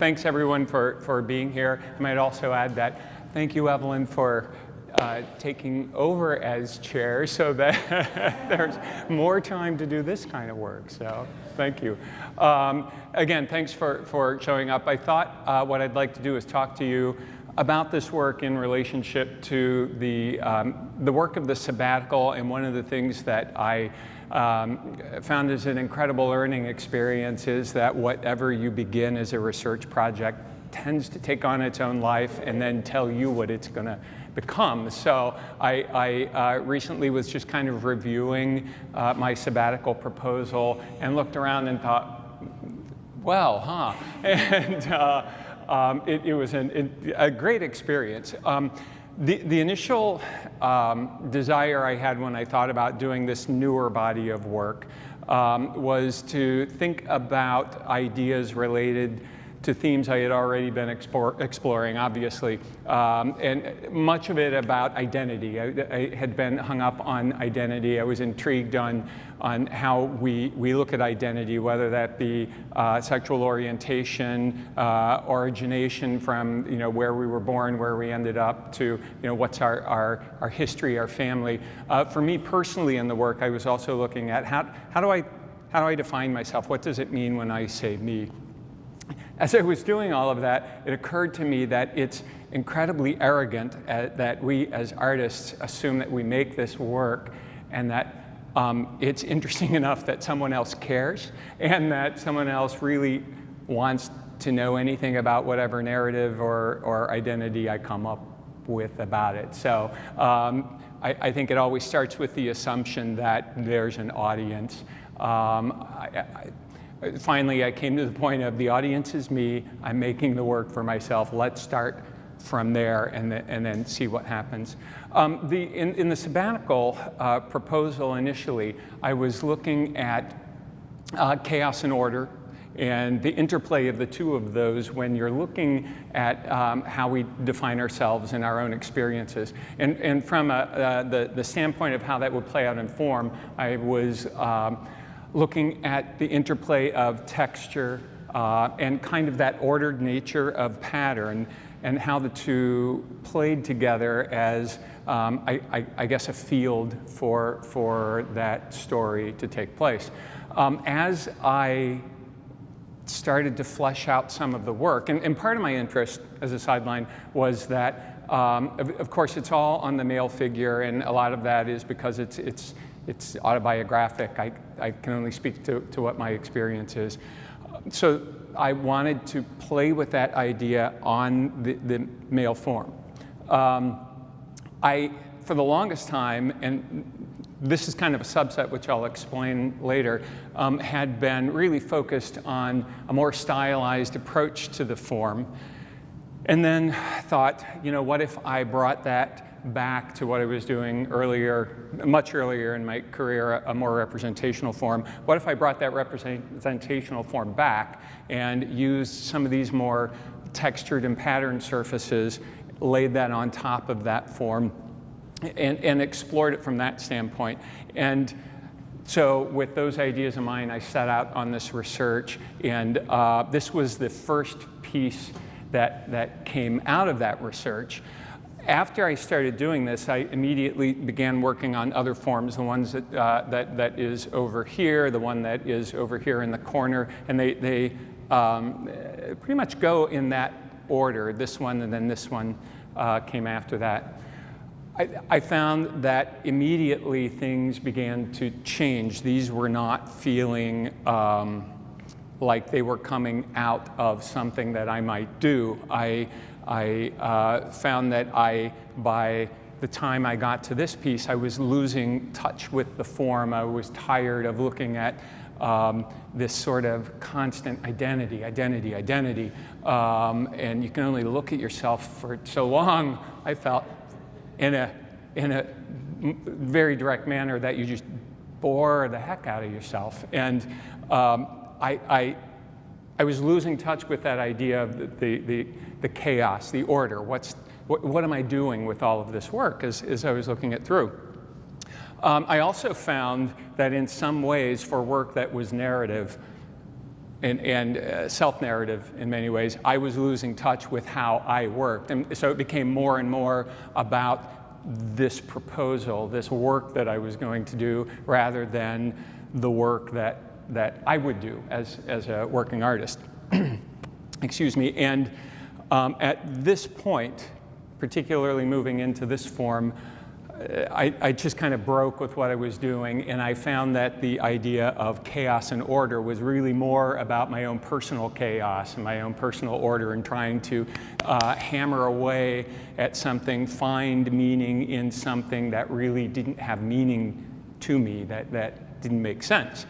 thanks everyone for being here. I might also add that thank you, Evelyn, for taking over as chair so that there's more time to do this kind of work. So thank you. Again, thanks for showing up. I thought what I'd like to do is talk to you about this work in relationship to the work of the sabbatical, and one of the things that I found as an incredible learning experience is that whatever you begin as a research project tends to take on its own life and then tell you what it's going to become. So I recently was just kind of reviewing my sabbatical proposal and looked around and thought, well, huh? And it was a great experience. The initial desire I had when I thought about doing this newer body of work was to think about ideas related to themes I had already been exploring, obviously, and much of it about identity. I had been hung up on identity. I was intrigued on how we look at identity, whether that be sexual orientation, origination from where we were born, where we ended up, to what's our history, our family. For me personally in the work, I was also looking at how do I define myself? What does it mean when I say me? As I was doing all of that, it occurred to me that it's incredibly arrogant that we as artists assume that we make this work and that it's interesting enough that someone else cares and that someone else really wants to know anything about whatever narrative or identity I come up with about it. So I think it always starts with the assumption that there's an audience. Finally, I came to the point of the audience is me. I'm making the work for myself. Let's start from there and then see what happens. In the sabbatical proposal initially, I was looking at chaos and order and the interplay of the two of those when you're looking at how we define ourselves and our own experiences. And from the standpoint of how that would play out in form, I was looking at the interplay of texture and kind of that ordered nature of pattern and how the two played together as, I guess, a field for that story to take place. As I started to flesh out some of the work, and part of my interest as a sideline was that, of course, it's all on the male figure, and a lot of that is because it's autobiographic. I can only speak to what my experience is. So I wanted to play with that idea on the male form. For the longest time, and this is kind of a subset which I'll explain later, had been really focused on a more stylized approach to the form. And then thought, what if I brought that back to what I was doing earlier, much earlier in my career, a more representational form. What if I brought that representational form back and used some of these more textured and patterned surfaces, laid that on top of that form, and explored it from that standpoint. And so with those ideas in mind, I set out on this research, and this was the first piece that came out of that research. After I started doing this, I immediately began working on other forms, the ones that is over here, the one that is over here in the corner, and they pretty much go in that order. This one and then this one came after that. I found that immediately things began to change. These were not feeling like they were coming out of something that I might do. I found that by the time I got to this piece, I was losing touch with the form. I was tired of looking at this sort of constant identity. And you can only look at yourself for so long, I felt, in a very direct manner that you just bore the heck out of yourself. And I was losing touch with that idea of the chaos, the order. What am I doing with all of this work as I was looking it through? I also found that in some ways, for work that was narrative, self-narrative in many ways, I was losing touch with how I worked. And so it became more and more about this proposal, this work that I was going to do, rather than the work that I would do as a working artist. Excuse me. And at this point, particularly moving into this form, I just kind of broke with what I was doing, and I found that the idea of chaos and order was really more about my own personal chaos and my own personal order, and trying to hammer away at something, find meaning in something that really didn't have meaning to me, that didn't make sense.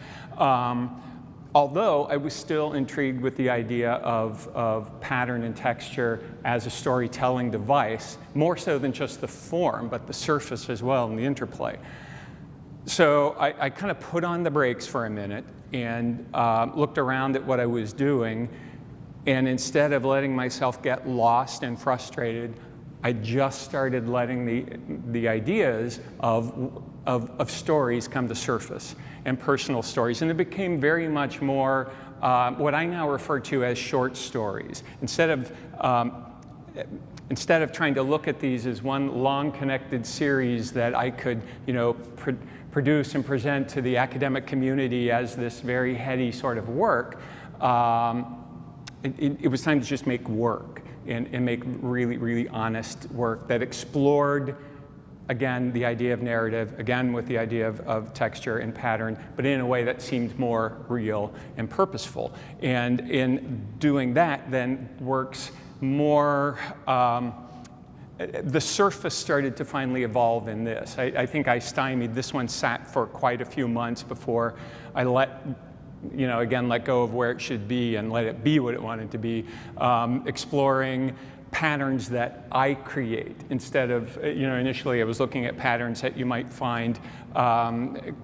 Although I was still intrigued with the idea of pattern and texture as a storytelling device, more so than just the form, but the surface as well and the interplay. So I kind of put on the brakes for a minute and looked around at what I was doing, and instead of letting myself get lost and frustrated, I just started letting the ideas of stories come to surface, and personal stories. And it became very much more what I now refer to as short stories. Instead of trying to look at these as one long connected series that I could, produce and present to the academic community as this very heady sort of work, it was time to just make work and make really, really honest work that explored, again, the idea of narrative, again with the idea of texture and pattern, but in a way that seemed more real and purposeful. And in doing that, then works more, the surface started to finally evolve in this. I think I stymied, this one sat for quite a few months before I let go of where it should be and let it be what it wanted to be, exploring patterns that I create instead of, initially I was looking at patterns that you might find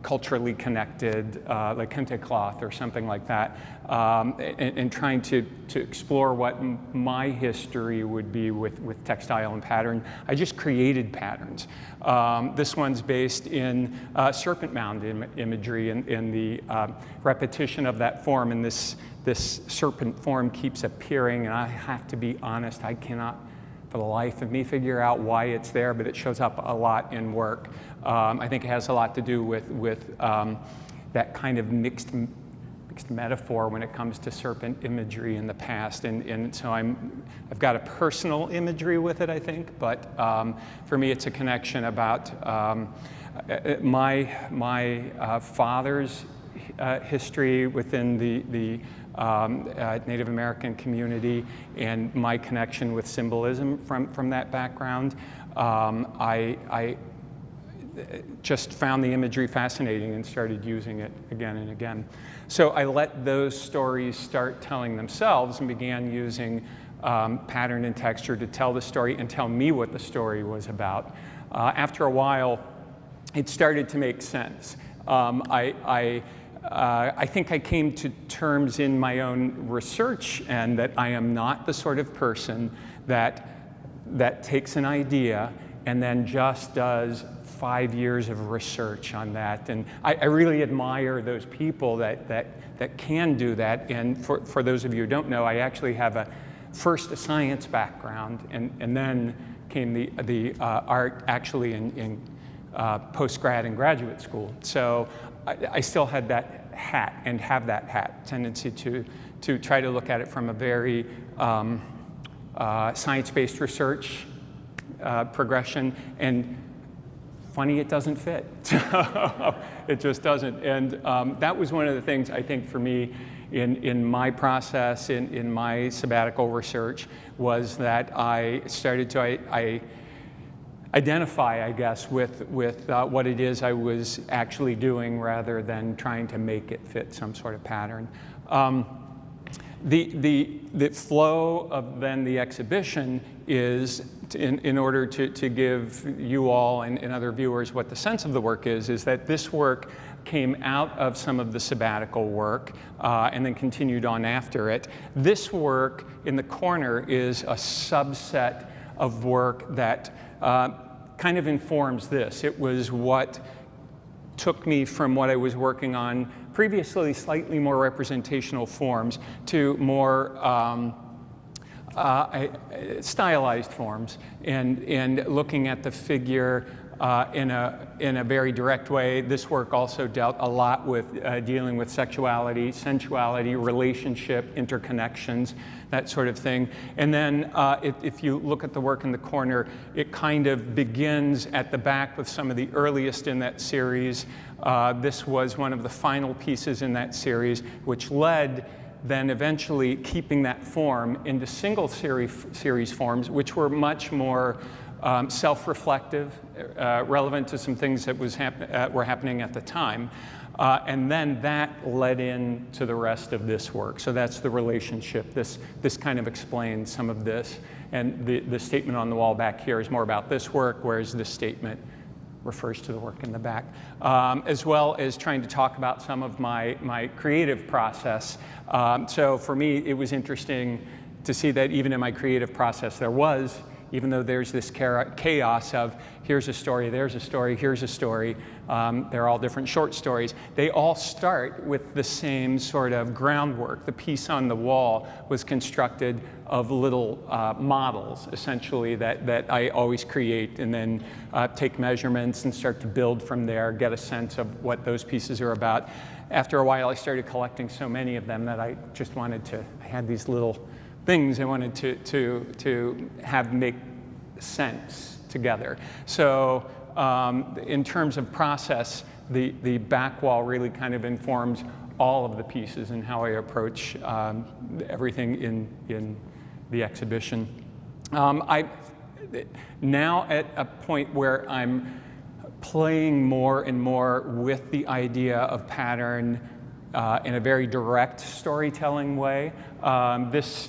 culturally connected, like kente cloth or something like that, and trying to explore what my history would be with textile and pattern. I just created patterns. This one's based in serpent mound imagery and the repetition of that form, and this serpent form keeps appearing, and I have to be honest, I cannot for the life of me figure out why it's there, but it shows up a lot in work. I think it has a lot to do with that kind of mixed metaphor when it comes to serpent imagery in the past, and so I've got a personal imagery with it, I think, but for me it's a connection about my father's history within the Native American community and my connection with symbolism from that background. I just found the imagery fascinating and started using it again and again. So I let those stories start telling themselves and began using pattern and texture to tell the story and tell me what the story was about. After a while, it started to make sense. I think I came to terms in my own research, and that I am not the sort of person that takes an idea and then just does 5 years of research on that. And I really admire those people that can do that. And for those of you who don't know, I actually have first a science background, and then came the art actually in post-grad and graduate school. So I still had that hat and have that hat tendency to try to look at it from a very science-based research progression, and funny, it doesn't fit. It just doesn't. And that was one of the things I think for me in my process, in my sabbatical research, was that I started to identify, I guess, with what it is I was actually doing rather than trying to make it fit some sort of pattern. The flow of then the exhibition is, in order to give you all and other viewers what the sense of the work is that this work came out of some of the sabbatical work and then continued on after it. This work in the corner is a subset of work that kind of informs this. It was what took me from what I was working on previously slightly more representational forms to more stylized forms, and looking at the figure in a very direct way. This work also dealt a lot with dealing with sexuality, sensuality, relationship, interconnections, that sort of thing. And then if you look at the work in the corner, it kind of begins at the back with some of the earliest in that series. This was one of the final pieces in that series, which led then eventually keeping that form into single series forms, which were much more self-reflective, relevant to some things that were happening at the time. And then that led into the rest of this work. So that's the relationship. This kind of explains some of this. And the statement on the wall back here is more about this work, whereas this statement refers to the work in the back, as well as trying to talk about some of my creative process. So for me, it was interesting to see that even in my creative process, there was, even though there's this chaos of here's a story, there's a story, here's a story, they're all different short stories, they all start with the same sort of groundwork. The piece on the wall was constructed of little models, essentially, that I always create and then take measurements and start to build from there, get a sense of what those pieces are about. After a while, I started collecting so many of them that I just wanted to, I had these little things I wanted to have make sense together. So in terms of process, the back wall really kind of informs all of the pieces and how I approach everything in the exhibition. I'm now at a point where I'm playing more and more with the idea of pattern in a very direct storytelling way. This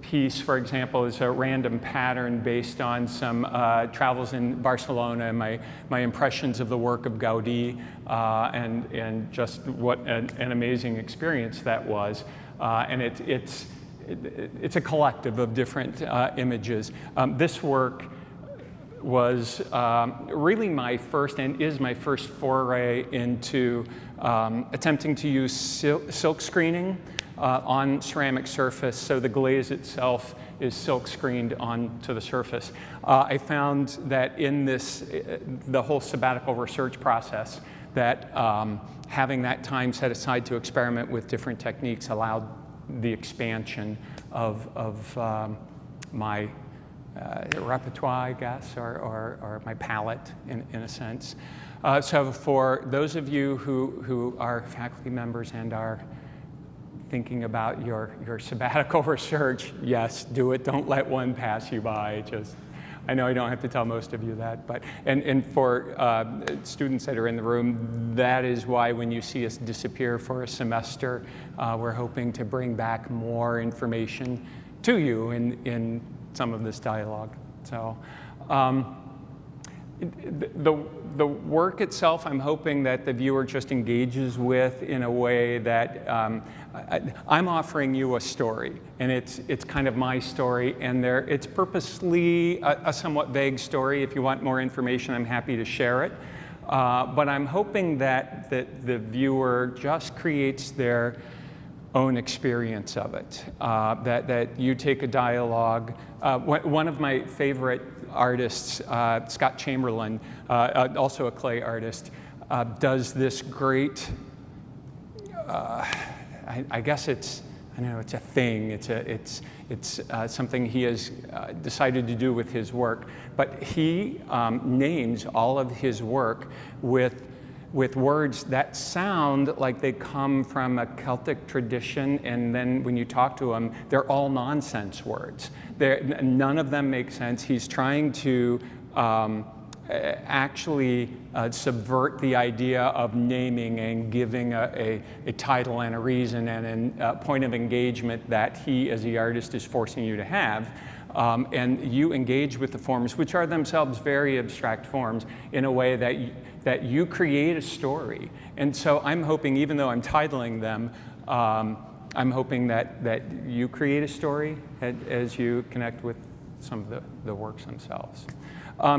piece, for example, is a random pattern based on some travels in Barcelona and my impressions of the work of Gaudí, and just what an amazing experience that was. And it's a collective of different images. This work was really my first, and is my first, foray into attempting to use silk screening on ceramic surface, so the glaze itself is silk screened onto the surface. I found that in this, the whole sabbatical research process, that having that time set aside to experiment with different techniques allowed the expansion of my repertoire, I guess, or my palette in a sense. So for those of you who are faculty members and are thinking about your sabbatical research, yes, do it. Don't let one pass you by. I know I don't have to tell most of you that, but and for students that are in the room, that is why when you see us disappear for a semester, we're hoping to bring back more information to you in some of this dialogue. So the work itself, I'm hoping that the viewer just engages with in a way that I'm offering you a story, and it's kind of my story, and it's purposely a somewhat vague story. If you want more information, I'm happy to share it. But I'm hoping that the viewer just creates their own experience of it, that you take a dialogue. One of my favorite artists, Scott Chamberlain, also a clay artist, does this great, I guess it's a thing. It's something he has decided to do with his work. But he names all of his work with words that sound like they come from a Celtic tradition, and then when you talk to him, they're all nonsense words. None of them make sense. He's trying to actually subvert the idea of naming and giving a title and a reason and a point of engagement that he, as the artist, is forcing you to have. And you engage with the forms, which are themselves very abstract forms, in a way that you create a story. And so I'm hoping, even though I'm titling them, I'm hoping that you create a story as you connect with some of the works themselves.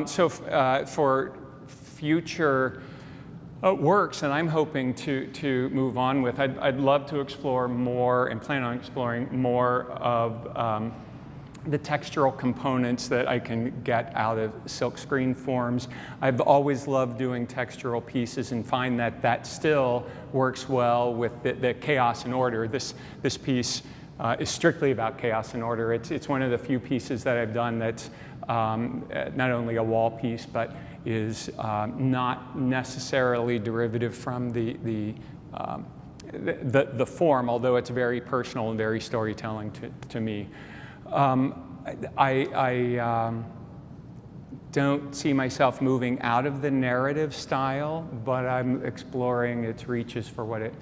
So for future works and I'm hoping to move on with. I'd love to explore more and plan on exploring more of the textural components that I can get out of silkscreen forms. I've always loved doing textural pieces and find that that still works well with the chaos and order. This piece is strictly about chaos and order. It's one of the few pieces that I've done that's not only a wall piece, but is not necessarily derivative from the form, although it's very personal and very storytelling to me. I don't see myself moving out of the narrative style, but I'm exploring its reaches for what it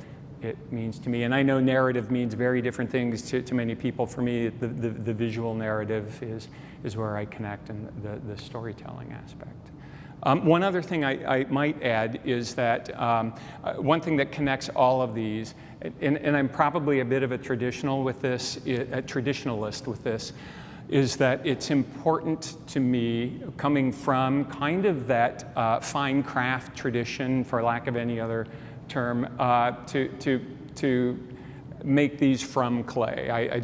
means to me. And I know narrative means very different things to many people. For me, the visual narrative is where I connect, and the storytelling aspect. One other thing I might add is that one thing that connects all of these, and I'm probably a bit of a traditionalist with this, is that it's important to me, coming from kind of that fine craft tradition, for lack of any other term, to make these from clay.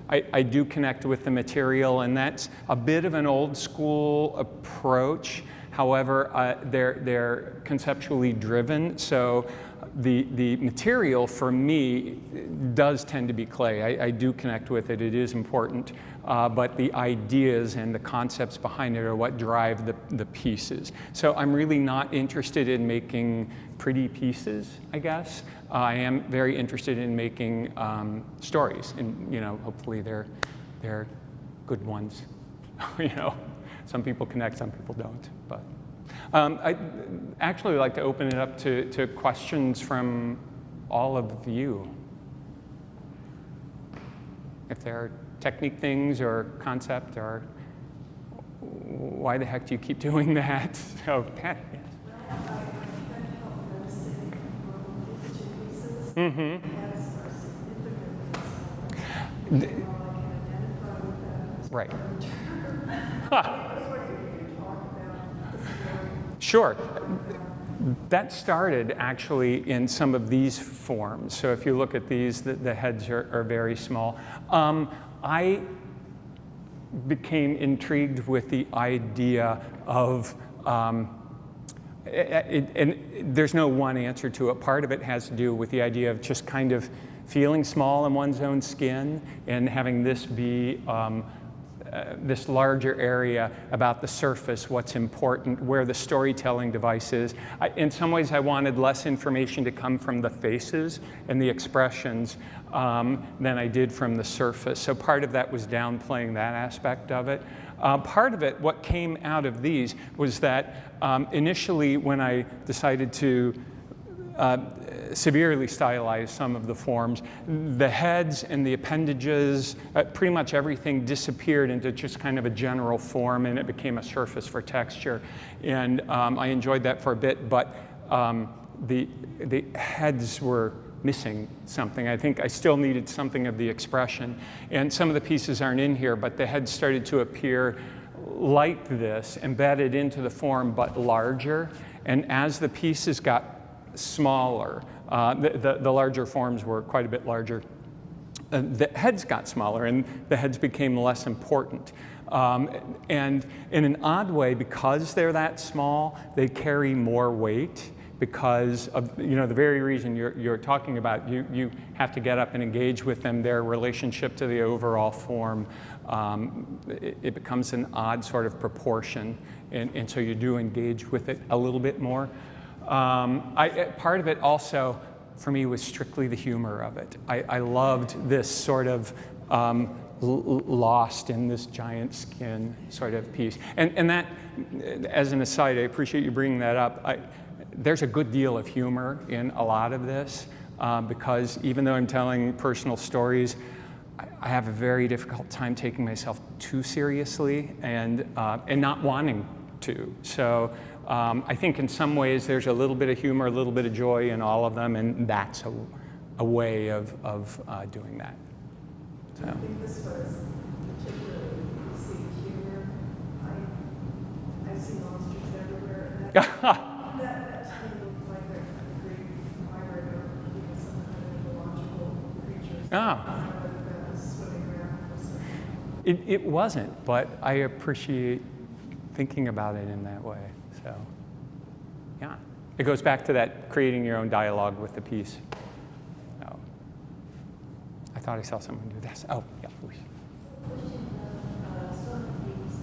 I do connect with the material, and that's a bit of an old school approach. However, they're conceptually driven, so the material for me does tend to be clay. I do connect with it, it is important, but the ideas and the concepts behind it are what drive the pieces. So I'm really not interested in making pretty pieces, I guess. I am very interested in making stories, and hopefully they're good ones. Some people connect, some people don't. But I'd actually like to open it up to questions from all of you. If there are technique things or concept, or why the heck do you keep doing that? So, Pat, yes. Mm-hmm. Right. Huh. Sure. That started actually in some of these forms. So if you look at these, the heads are very small. I became intrigued with the idea of, and there's no one answer to it. Part of it has to do with the idea of just kind of feeling small in one's own skin and having this be this larger area about the surface, what's important, where the storytelling device is. In some ways, I wanted less information to come from the faces and the expressions than I did from the surface. So part of that was downplaying that aspect of it. Part of it, what came out of these, was that initially when I decided to severely stylized some of the forms, the heads and the appendages, pretty much everything disappeared into just kind of a general form, and it became a surface for texture. And I enjoyed that for a bit, but the heads were missing something. I think I still needed something of the expression. And some of the pieces aren't in here, but the heads started to appear like this, embedded into the form, but larger. And as the pieces got smaller, the larger forms were quite a bit larger. The heads got smaller, and the heads became less important. And in an odd way, because they're that small, they carry more weight because of the very reason you're talking about. You have to get up and engage with them. Their relationship to the overall form, it becomes an odd sort of proportion, and so you do engage with it a little bit more. Part of it also, for me, was strictly the humor of it. I loved this sort of lost in this giant skin sort of piece. And that, as an aside, I appreciate you bringing that up. There's a good deal of humor in a lot of this, because even though I'm telling personal stories, I have a very difficult time taking myself too seriously and not wanting to. So I think in some ways there's a little bit of humor, a little bit of joy in all of them, and that's a way of doing that. So. I think this was particularly seeing humor. I see monsters everywhere, and that to me looked like they're Oh, that was swimming around for a second. it wasn't, but I appreciate thinking about it in that way. So, yeah. It goes back to that creating your own dialogue with the piece. So, I thought I saw someone do this. Oh, yeah, please. Question of sort of things,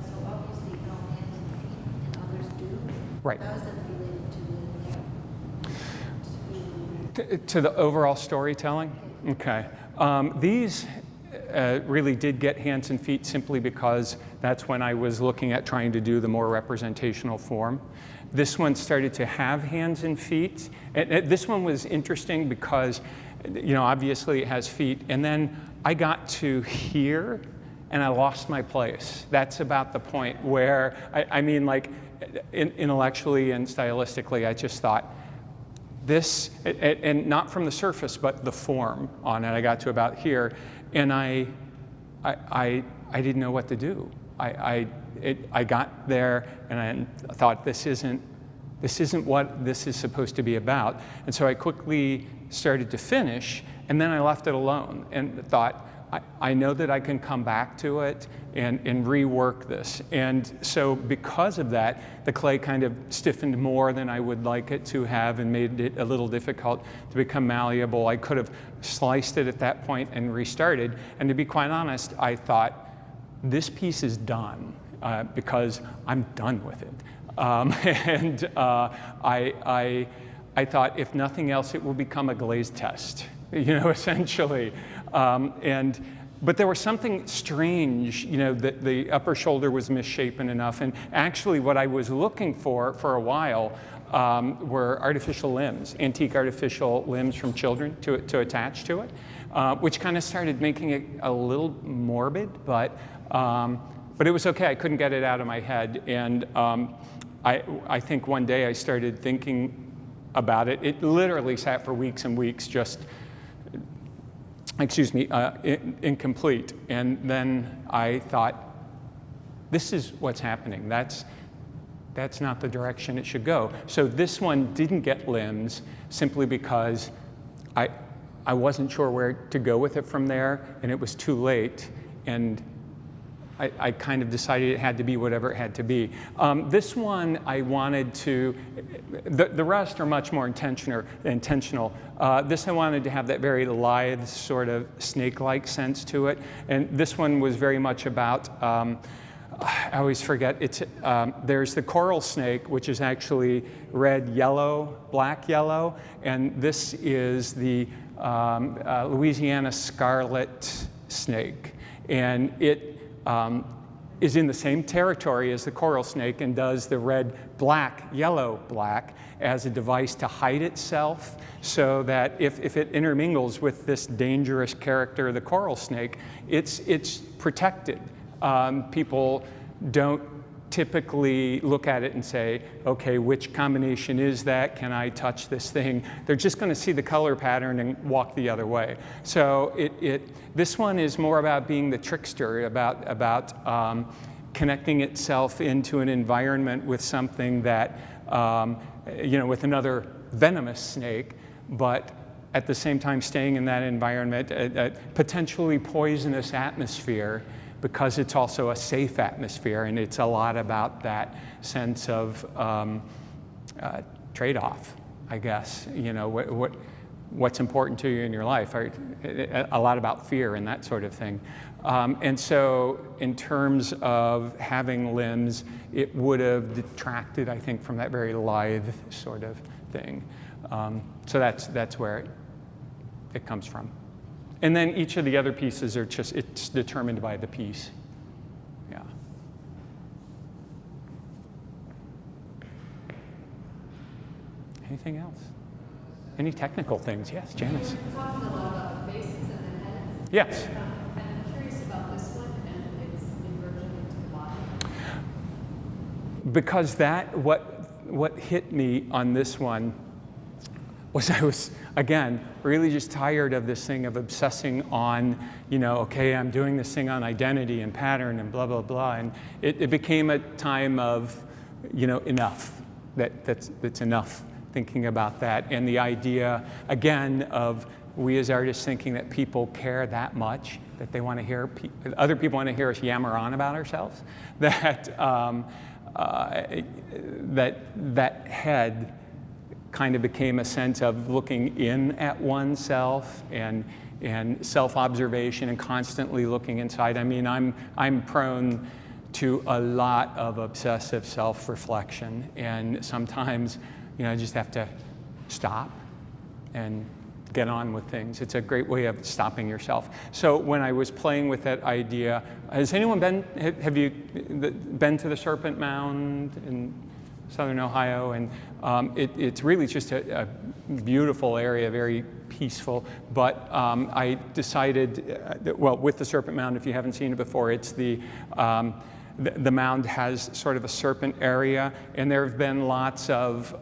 so obviously no hands and feet and others do. Right. How is that related to the To the overall storytelling? Okay. These really did get hands and feet simply because that's when I was looking at trying to do the more representational form. This one started to have hands and feet. And this one was interesting because, obviously it has feet. And then I got to here and I lost my place. That's about the point where, intellectually and stylistically, I just thought, this, and not from the surface, but the form on it. I got to about here, and I didn't know what to do. I got there, and I thought, this isn't what this is supposed to be about. And so I quickly started to finish, and then I left it alone, and thought, I know that I can come back to it and rework this. And so because of that, the clay kind of stiffened more than I would like it to have and made it a little difficult to become malleable. I could have sliced it at that point and restarted. And to be quite honest, I thought, this piece is done because I'm done with it. I thought, if nothing else, it will become a glaze test, essentially. But there was something strange, that the upper shoulder was misshapen enough. And actually what I was looking for a while were artificial limbs, antique artificial limbs from children to attach to it, which kind of started making it a little morbid, but it was okay. I couldn't get it out of my head. And I think one day I started thinking about it. It literally sat for weeks and weeks, just incomplete. And then I thought, this is what's happening. That's not the direction it should go. So this one didn't get limbs simply because I wasn't sure where to go with it from there, and it was too late. And I kind of decided it had to be whatever it had to be. This one I wanted to, the rest are much more intentional. This I wanted to have that very lithe sort of snake-like sense to it. And this one was very much about, I always forget, there's the coral snake, which is actually red, yellow, black, yellow. And this is the Louisiana scarlet snake. And it is in the same territory as the coral snake and does the red, black, yellow, black as a device to hide itself, so that if it intermingles with this dangerous character, the coral snake, it's protected. People don't typically look at it and say, okay, which combination is that? Can I touch this thing? They're just going to see the color pattern and walk the other way. So this one is more about being the trickster, about connecting itself into an environment with something that, with another venomous snake, but at the same time staying in that environment, a potentially poisonous atmosphere, because it's also a safe atmosphere, and it's a lot about that sense of trade-off, I guess. What's important to you in your life, a lot about fear and that sort of thing. And so in terms of having limbs, it would have detracted, I think, from that very lithe sort of thing. So that's where it comes from. And then each of the other pieces are it's determined by the piece. Yeah. Anything else? Any technical things? Yes, Janice. You're talking a lot about the faces and the heads. Yes. I'm curious about this one and its inversion into the body. Because what hit me on this one was I was, again, really just tired of this thing of obsessing on, okay, I'm doing this thing on identity and pattern and blah, blah, blah. And it became a time of, enough. That's enough thinking about that. And the idea, again, of we as artists thinking that people care that much, that they want to hear, other people want to hear us yammer on about ourselves, that that head kind of became a sense of looking in at oneself and self-observation and constantly looking inside. I mean, I'm prone to a lot of obsessive self-reflection, and sometimes, you know, I just have to stop and get on with things. It's a great way of stopping yourself. So when I was playing with that idea, has anyone have you been to the Serpent Mound in Southern Ohio? And it's really just a beautiful area, very peaceful. But I decided, well, with the Serpent Mound, if you haven't seen it before, it's the mound has sort of a serpent area, and there have been lots of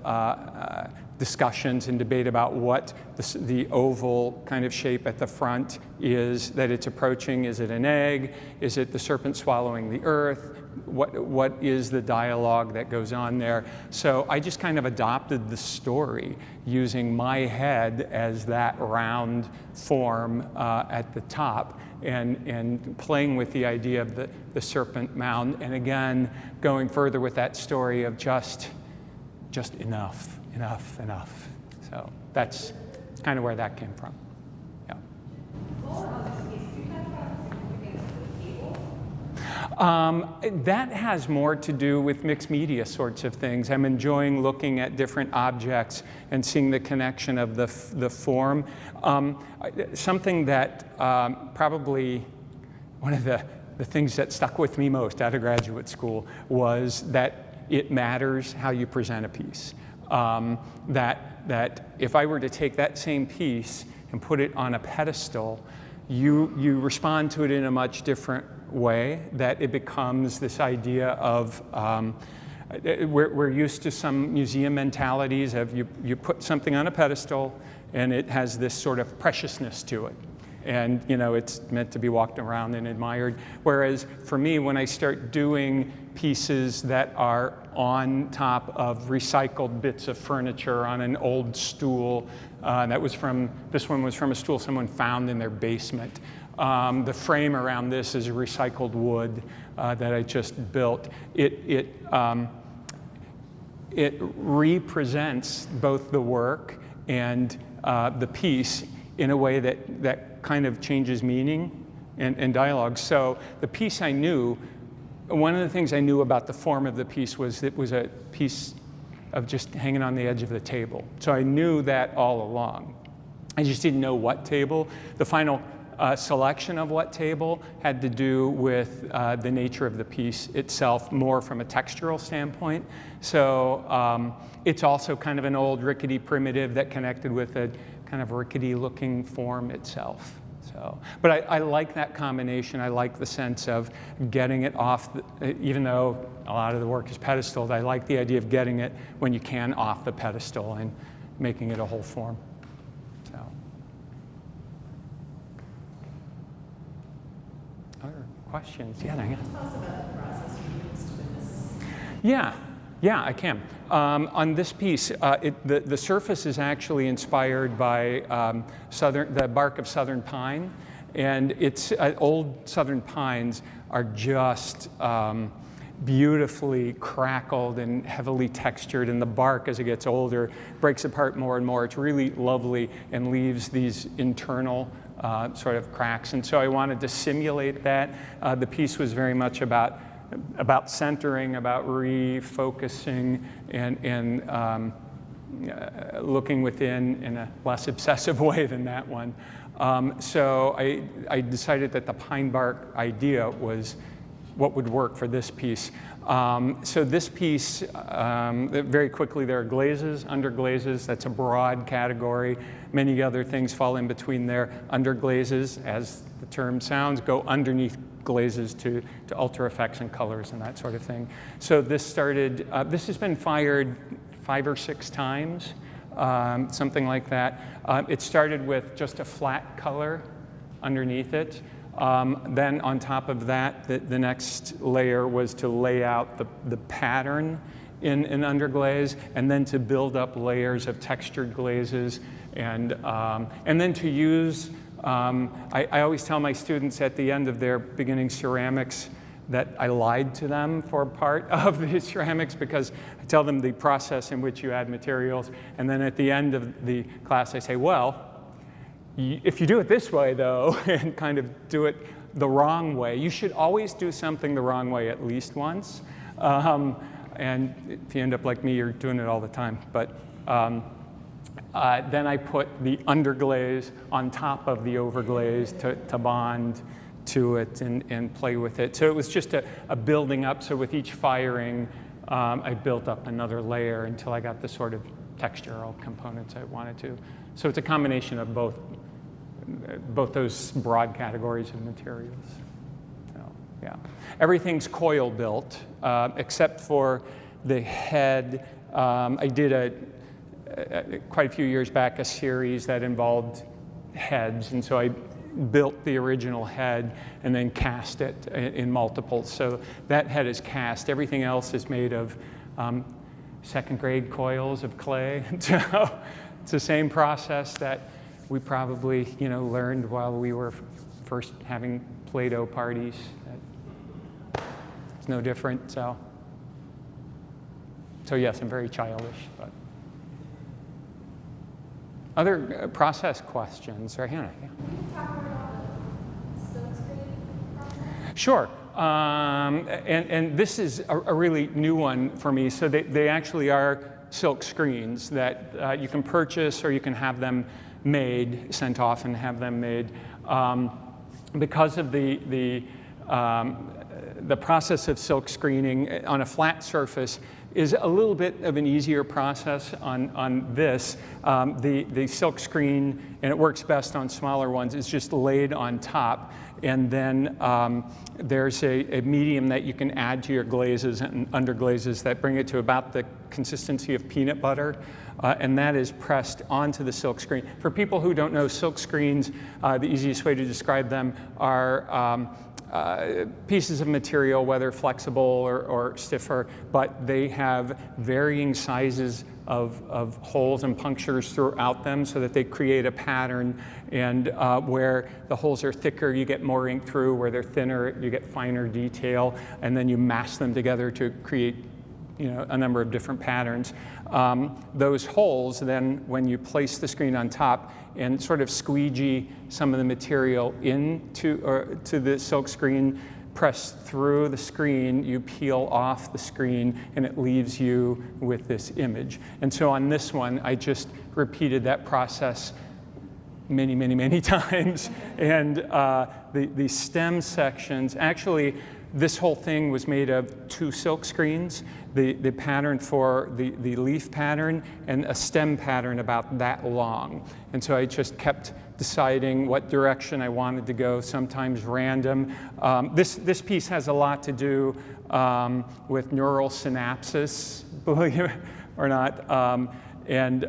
discussions and debate about what the oval kind of shape at the front is that it's approaching. Is it an egg? Is it the serpent swallowing the earth? What is the dialogue that goes on there? So I just kind of adopted the story using my head as that round form at the top, and playing with the idea of the serpent mound, and again going further with that story of just enough. So that's kind of where that came from. Yeah. That has more to do with mixed media sorts of things. I'm enjoying looking at different objects and seeing the connection of the form. Something that probably one of the things that stuck with me most out of graduate school was that it matters how you present a piece. That if I were to take that same piece and put it on a pedestal, you respond to it in a much different way, that it becomes this idea of, we're used to some museum mentalities of you put something on a pedestal and it has this sort of preciousness to it. And you know, it's meant to be walked around and admired. Whereas for me, when I start doing pieces that are on top of recycled bits of furniture on an old stool, this one was from a stool someone found in their basement. The frame around this is recycled wood that I just built. It represents both the work and the piece in a way that kind of changes meaning and dialogue. So the piece I knew, one of the things I knew about the form of the piece was it was a piece of just hanging on the edge of the table. So I knew that all along. I just didn't know what table. The final selection of what table had to do with the nature of the piece itself, more from a textural standpoint. So it's also kind of an old rickety primitive that connected with a kind of rickety looking form itself. So, but I like that combination. I like the sense of getting it off, even though a lot of the work is pedestaled, I like the idea of getting it when you can off the pedestal and making it a whole form. So, other questions? Yeah, Diane. Tell us about the process you used with this. Yeah, I can. On this piece, the surface is actually inspired by the bark of southern pine, and it's old southern pines are just beautifully crackled and heavily textured, and the bark, as it gets older, breaks apart more and more. It's really lovely and leaves these internal sort of cracks, and so I wanted to simulate that. The piece was very much about centering, about refocusing, and looking within in a less obsessive way than that one. So I decided that the pine bark idea was what would work for this piece. So this piece, very quickly, there are glazes, underglazes. That's a broad category. Many other things fall in between there. Underglazes, as the term sounds, go underneath glazes to alter effects and colors and that sort of thing. So this started, this has been fired 5 or 6 times, something like that. It started with just a flat color underneath it. Then on top of that, the next layer was to lay out the pattern in an underglaze, and then to build up layers of textured glazes, and then to use, I always tell my students at the end of their beginning ceramics that I lied to them for part of the ceramics, because I tell them the process in which you add materials, and then at the end of the class I say, well, if you do it this way though, and kind of do it the wrong way, you should always do something the wrong way at least once. And if you end up like me, you're doing it all the time. But then I put the underglaze on top of the overglaze to bond to it and play with it. So it was just a building up. So with each firing, I built up another layer until I got the sort of textural components I wanted to. So it's a combination of both those broad categories of materials. So, yeah. Everything's coil built, except for the head. I did quite a few years back a series that involved heads, and so I built the original head and then cast it in multiples. So that head is cast. Everything else is made of second grade coils of clay. So it's the same process that we probably learned while we were first having Play-Doh parties. It's no different. So yes, I'm very childish. But other process questions, right, Hannah? Yeah. Can you talk more about the silkscreen process? Sure. And this is a really new one for me. So they actually are silk screens that you can purchase, or you can have them made, sent off and have them made. Because of the process of silk screening on a flat surface is a little bit of an easier process on this. The silk screen, and it works best on smaller ones, is just laid on top, and then there's a medium that you can add to your glazes and underglazes that bring it to about the consistency of peanut butter, and that is pressed onto the silk screen. For people who don't know, silk screens, the easiest way to describe them are pieces of material, whether flexible or stiffer, but they have varying sizes of holes and punctures throughout them so that they create a pattern. And where the holes are thicker, you get more ink through. Where they're thinner, you get finer detail. And then you mash them together to create a number of different patterns. Those holes, then, when you place the screen on top and sort of squeegee some of the material to the silk screen, press through the screen, you peel off the screen, and it leaves you with this image. And so on this one, I just repeated that process many, many, many times. And the stem sections, actually, this whole thing was made of 2 silk screens, the pattern for the leaf pattern and a stem pattern about that long. And so I just kept deciding what direction I wanted to go, sometimes random. This piece has a lot to do with neural synapses, believe it or not. And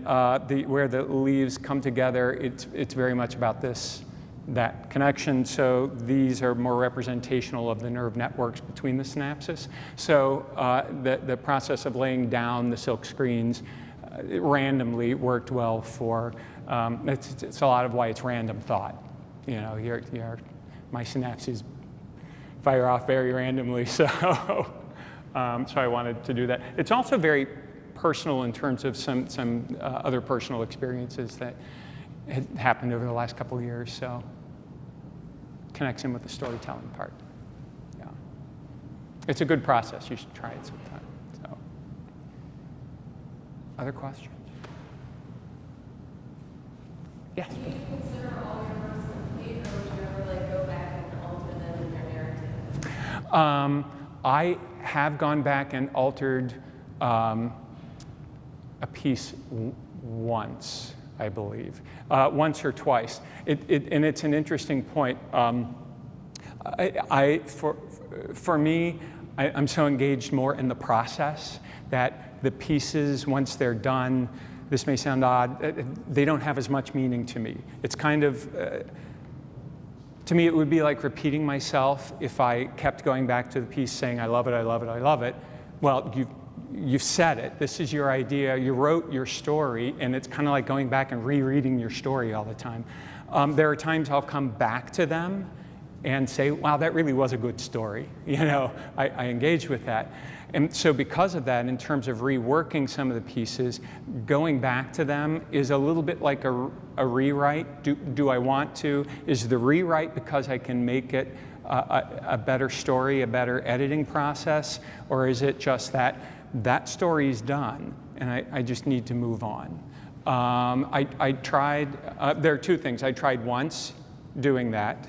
where the leaves come together, it's very much about that connection. So these are more representational of the nerve networks between the synapses. So the process of laying down the silk screens randomly worked well for, it's a lot of why it's random thought. My synapses fire off very randomly, so I wanted to do that. It's also very personal in terms of some other personal experiences that had happened over the last couple of years, so connects in with the storytelling part. Yeah, it's a good process. You should try it sometime. So, other questions? Yes. Do you consider all your works complete, or would you ever go back and alter them in your narrative? I have gone back and altered a piece once, I believe, once or twice. And it's an interesting point. For me, I'm so engaged more in the process that the pieces, once they're done, this may sound odd, they don't have as much meaning to me. It's kind of, to me, it would be like repeating myself if I kept going back to the piece saying, I love it, I love it, I love it. Well, you've said it. This is your idea. You wrote your story, and it's kind of like going back and rereading your story all the time. There are times I'll come back to them and say, wow, that really was a good story. I engage with that. And so because of that, in terms of reworking some of the pieces, going back to them is a little bit like a rewrite. Do I want to? Is the rewrite because I can make it a better story, a better editing process? Or is it just that story's done and I just need to move on? I tried, there are two things. I tried once doing that,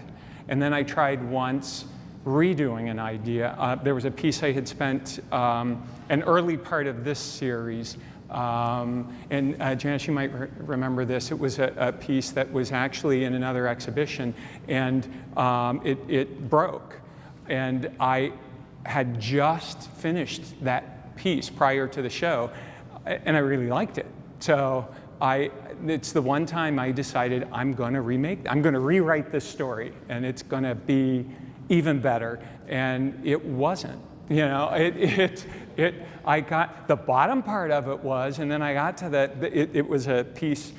and then I tried once redoing an idea. There was a piece I had spent an early part of this series, and Janice, you might remember this. It was a piece that was actually in another exhibition, and it broke. And I had just finished that piece prior to the show, and I really liked it. So it's the one time I decided I'm going to rewrite this story, and it's going to be even better. And it wasn't. I got the bottom part of it was, and then I got to it was a piece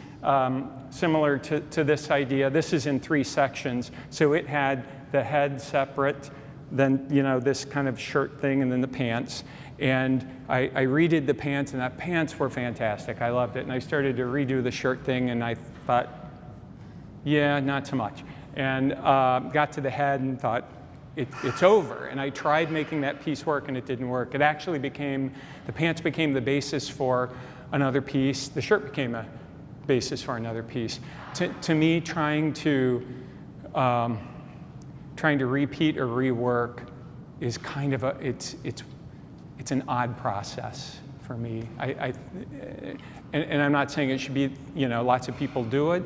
similar to this idea. This is in 3 sections, so it had the head separate, then this kind of shirt thing, and then the pants. And I redid the pants, and the pants were fantastic. I loved it. And I started to redo the shirt thing, and I thought, yeah, not so much. And got to the head and thought, it's over. And I tried making that piece work, and it didn't work. It actually the pants became the basis for another piece. The shirt became a basis for another piece. To me, trying to repeat or rework is kind of it's an odd process for me. And I'm not saying it should be, lots of people do it.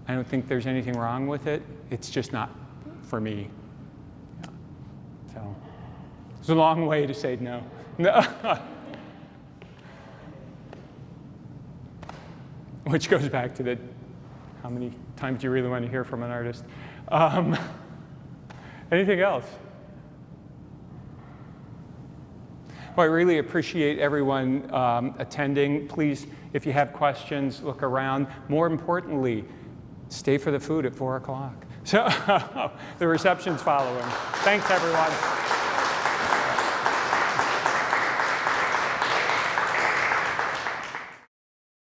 I don't think there's anything wrong with it. It's just not for me. Yeah. So it's a long way to say no. Which goes back to how many times do you really want to hear from an artist? Anything else? Well, I really appreciate everyone attending. Please, if you have questions, look around. More importantly, stay for the food at 4 o'clock. So the reception's following. Thanks, everyone.